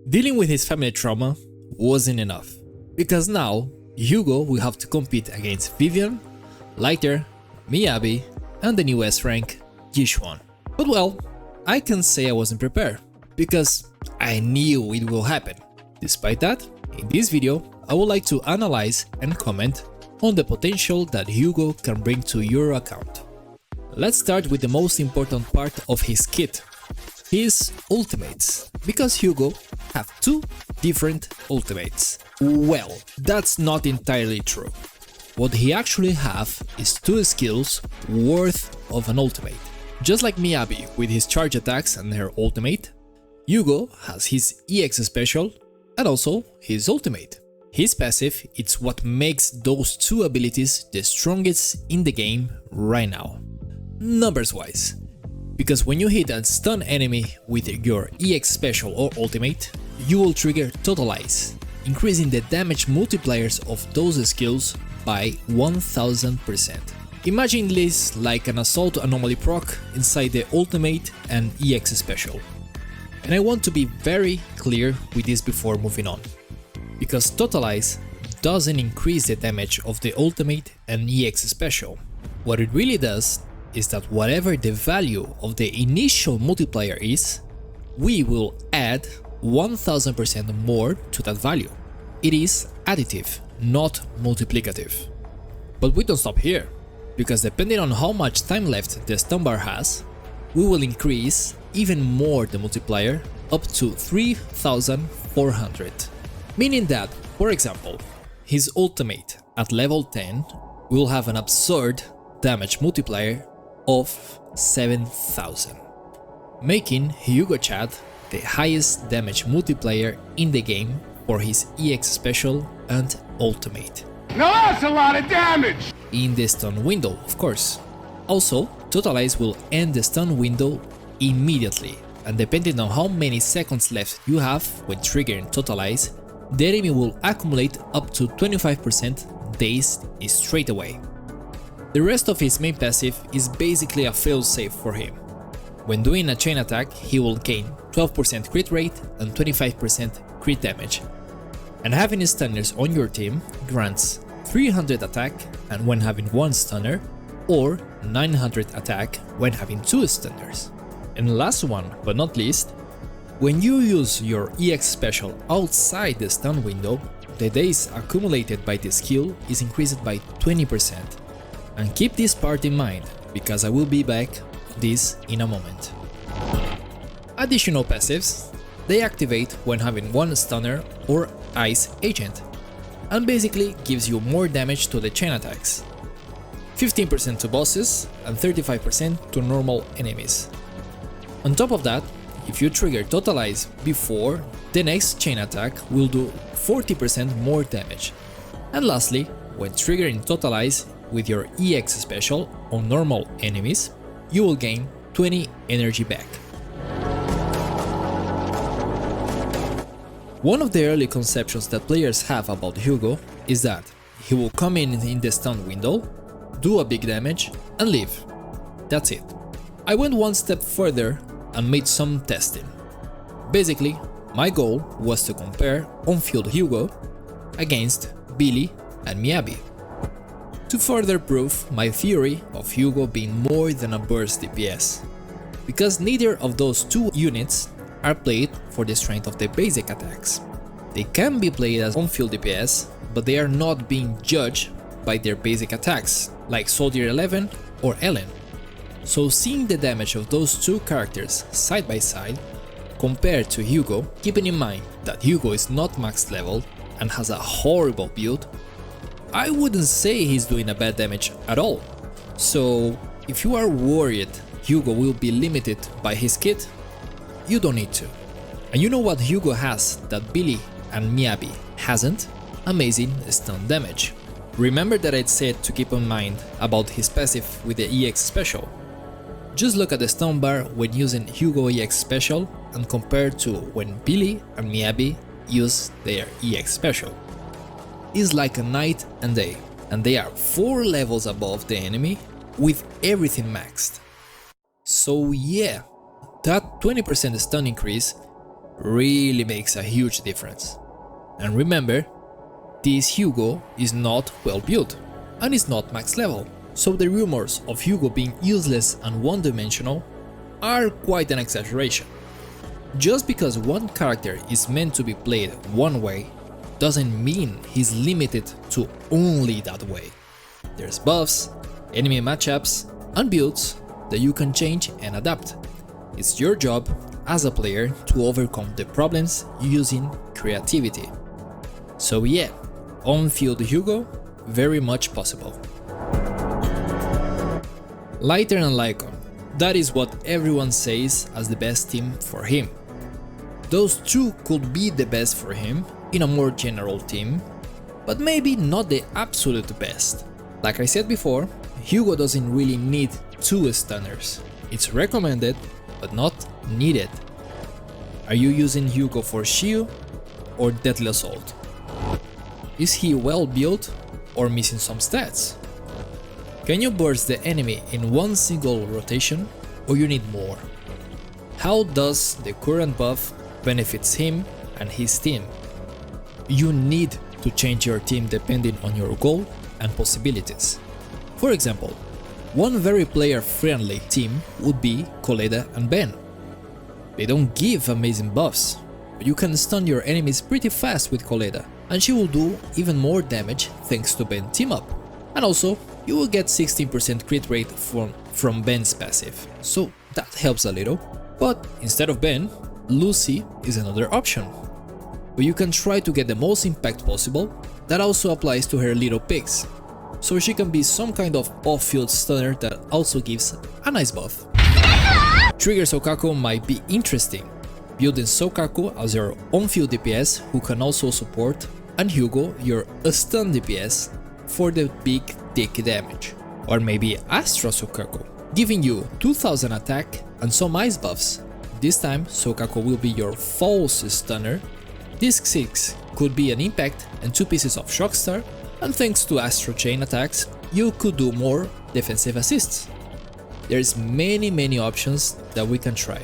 Dealing with his family trauma wasn't enough, because now Hugo will have to compete against Vivian, Lighter, Miyabi, and the new S-rank, Yishuan. But well, I can say I wasn't prepared, because I knew it will happen. Despite that, in this video, I would like to analyze and comment on the potential that Hugo can bring to your account. Let's start with the most important part of his kit, his ultimates, because Hugo have two different ultimates. Well, that's not entirely true. What he actually have is two skills worth of an ultimate. Just like Miyabi with his charge attacks and her ultimate, Hugo has his EX special and also his ultimate. His passive is what makes those two abilities the strongest in the game right now, numbers wise. Because when you hit a stun enemy with your EX special or ultimate, you will trigger Totalize, increasing the damage multipliers of those skills by 1000%. Imagine this like an assault anomaly proc inside the ultimate and EX special. And I want to be very clear with this before moving on, because Totalize doesn't increase the damage of the ultimate and EX special. What it really does is that whatever the value of the initial multiplier is, we will add 1000% more to that value. It is additive, not multiplicative. But we don't stop here, because depending on how much time left the stun bar has, we will increase even more the multiplier up to 3400. Meaning that, for example, his ultimate at level 10 will have an absurd damage multiplier of 7000, making Hugo Chat the highest damage multiplier in the game for his EX special and ultimate. Now that's a lot of damage! In the stun window, of course. Also, Totalize will end the stun window immediately, and depending on how many seconds left you have when triggering Totalize, the enemy will accumulate up to 25% dazed straight away. The rest of his main passive is basically a failsafe for him. When doing a chain attack, he will gain 12% crit rate and 25% crit damage. And having stunners on your team grants 300 attack and when having one stunner, or 900 attack when having two stunners. And last one but not least, when you use your EX special outside the stun window, the days accumulated by the skill is increased by 20%. And keep this part in mind, because I will be back on this in a moment. Additional passives, they activate when having one stunner or ice agent, and basically gives you more damage to the chain attacks. 15% to bosses and 35% to normal enemies. On top of that, if you trigger Totalize before, the next chain attack will do 40% more damage. And lastly, when triggering Totalize with your EX special on normal enemies, you will gain 20 energy back. One of the early conceptions that players have about Hugo is that he will come in the stun window, do a big damage and leave. That's it. I went one step further and made some testing. Basically, my goal was to compare on-field Hugo against Billy and Miyabi, to further prove my theory of Hugo being more than a burst DPS, because neither of those two units are played for the strength of the basic attacks. They can be played as on-field DPS, but they are not being judged by their basic attacks, like Soldier 11 or Ellen. So seeing the damage of those two characters side by side, compared to Hugo, keeping in mind that Hugo is not maxed level and has a horrible build, I wouldn't say he's doing a bad damage at all. So if you are worried Hugo will be limited by his kit, you don't need to. And you know what Hugo has that Billy and Miyabi hasn't? Amazing stun damage. Remember that I said to keep in mind about his passive with the EX special. Just look at the stun bar when using Hugo EX special and compare to when Billy and Miyabi use their EX special. It's like a night and day, and they are 4 levels above the enemy with everything maxed. So yeah, that 20% stun increase really makes a huge difference. And remember, this Hugo is not well built and is not max level, so the rumors of Hugo being useless and one-dimensional are quite an exaggeration. Just because one character is meant to be played one way doesn't mean he's limited to only that way. There's buffs, enemy matchups, and builds that you can change and adapt. It's your job as a player to overcome the problems using creativity. So yeah, on-field Hugo, very much possible. Lighter and Lycon, that is what everyone says as the best team for him. Those two could be the best for him in a more general team, but maybe not the absolute best. Like I said before, Hugo doesn't really need two stunners. It's recommended, but not needed. Are you using Hugo for shield or deadly assault? Is he well built or missing some stats? Can you burst the enemy in one single rotation or you need more? How does the current buff benefits him and his team? You need to change your team depending on your goal and possibilities. For example, one very player-friendly team would be Koleda and Ben. They don't give amazing buffs, but you can stun your enemies pretty fast with Koleda, and she will do even more damage thanks to Ben team up. And also, you will get 16% crit rate from Ben's passive, so that helps a little. But instead of Ben, Lucy is another option. But you can try to get the most impact possible. That also applies to her little pigs, so she can be some kind of off-field stunner that also gives a nice buff. Trigger Sokaku might be interesting, building Sokaku as your on-field DPS who can also support, and Hugo your stun DPS for the big thick damage. Or maybe Astra Sokaku, giving you 2000 attack and some ice buffs. This time Sokaku will be your false stunner. Disc 6 could be an impact and 2 pieces of Shockstar, and thanks to Astro Chain attacks, you could do more defensive assists. There's many options that we can try,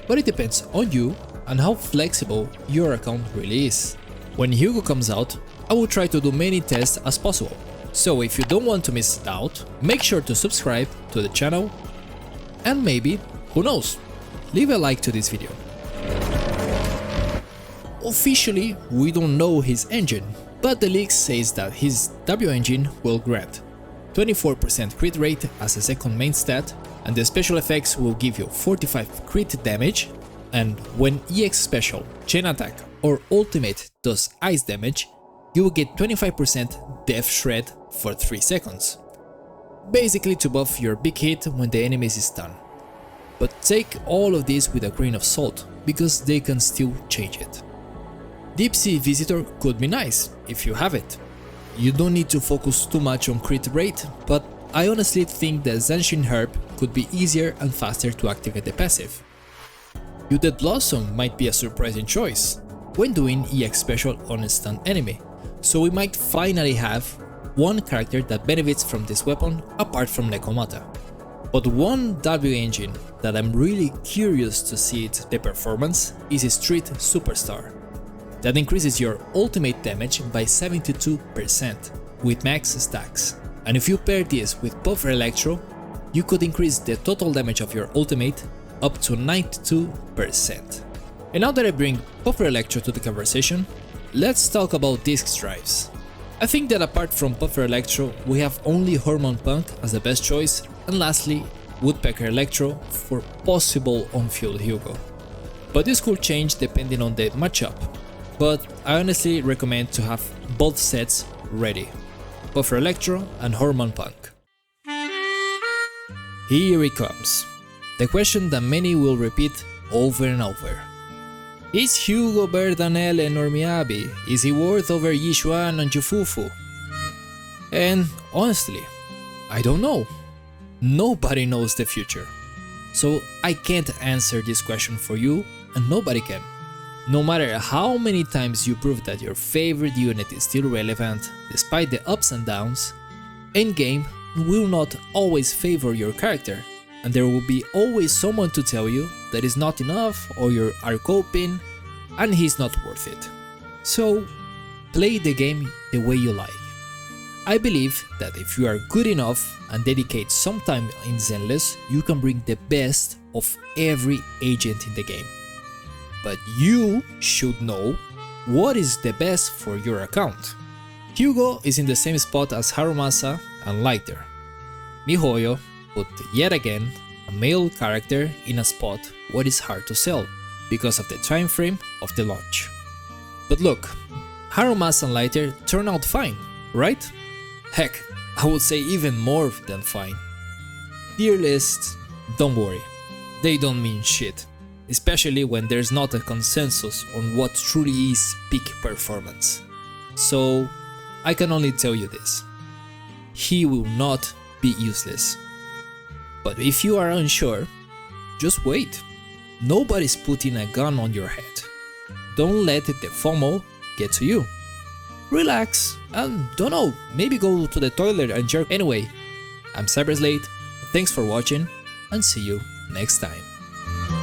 but it depends on you and how flexible your account really is. When Hugo comes out, I will try to do many tests as possible, so if you don't want to miss out, make sure to subscribe to the channel, and maybe, who knows, leave a like to this video. Officially, we don't know his engine, but the leak says that his W engine will grant 24% crit rate as a second main stat, and the special effects will give you 45 crit damage, and when EX special, chain attack or ultimate does ice damage, you will get 25% death shred for 3 seconds. Basically to buff your big hit when the enemy is stunned. But take all of this with a grain of salt, because they can still change it. Deep Sea Visitor could be nice if you have it. You don't need to focus too much on crit rate, but I honestly think that Zanshin Herb could be easier and faster to activate the passive. Uded Blossom might be a surprising choice when doing EX special on a stunned enemy, so we might finally have one character that benefits from this weapon apart from Nekomata. But one W engine that I'm really curious to see the performance is Street Superstar. That increases your ultimate damage by 72% with max stacks, and if you pair this with Puffer Electro, you could increase the total damage of your ultimate up to 92%. And now that I bring Puffer Electro to the conversation, let's talk about disc drives. I think that apart from Puffer Electro, we have only Hormone Punk as the best choice, and lastly Woodpecker Electro for possible on-field Hugo. But this could change depending on the matchup. But I honestly recommend to have both sets ready, Puffer Electro and Hormone Punk. Here it comes, the question that many will repeat over and over. Is Hugo better than Ellen or Miyabi? Is he worth over Yishuan and Jufufu? And honestly, I don't know. Nobody knows the future. So I can't answer this question for you, and nobody can. No matter how many times you prove that your favorite unit is still relevant, despite the ups and downs, endgame will not always favor your character, and there will be always someone to tell you that is not enough or you are coping, and he's not worth it. So play the game the way you like. I believe that if you are good enough and dedicate some time in Zenless, you can bring the best of every agent in the game. But you should know what is the best for your account. Hugo is in the same spot as Harumasa and Lighter. MiHoYo put yet again a male character in a spot where it's hard to sell because of the time frame of the launch. But look, Harumasa and Lighter turned out fine, right? Heck, I would say even more than fine. Tier lists, don't worry, they don't mean shit, especially when there's not a consensus on what truly is peak performance. So I can only tell you this: he will not be useless. But if you are unsure, just wait. Nobody's putting a gun on your head. Don't let the FOMO get to you. Relax and, don't know, maybe go to the toilet and jerk. Anyway, I'm Cyberslate, thanks for watching and see you next time.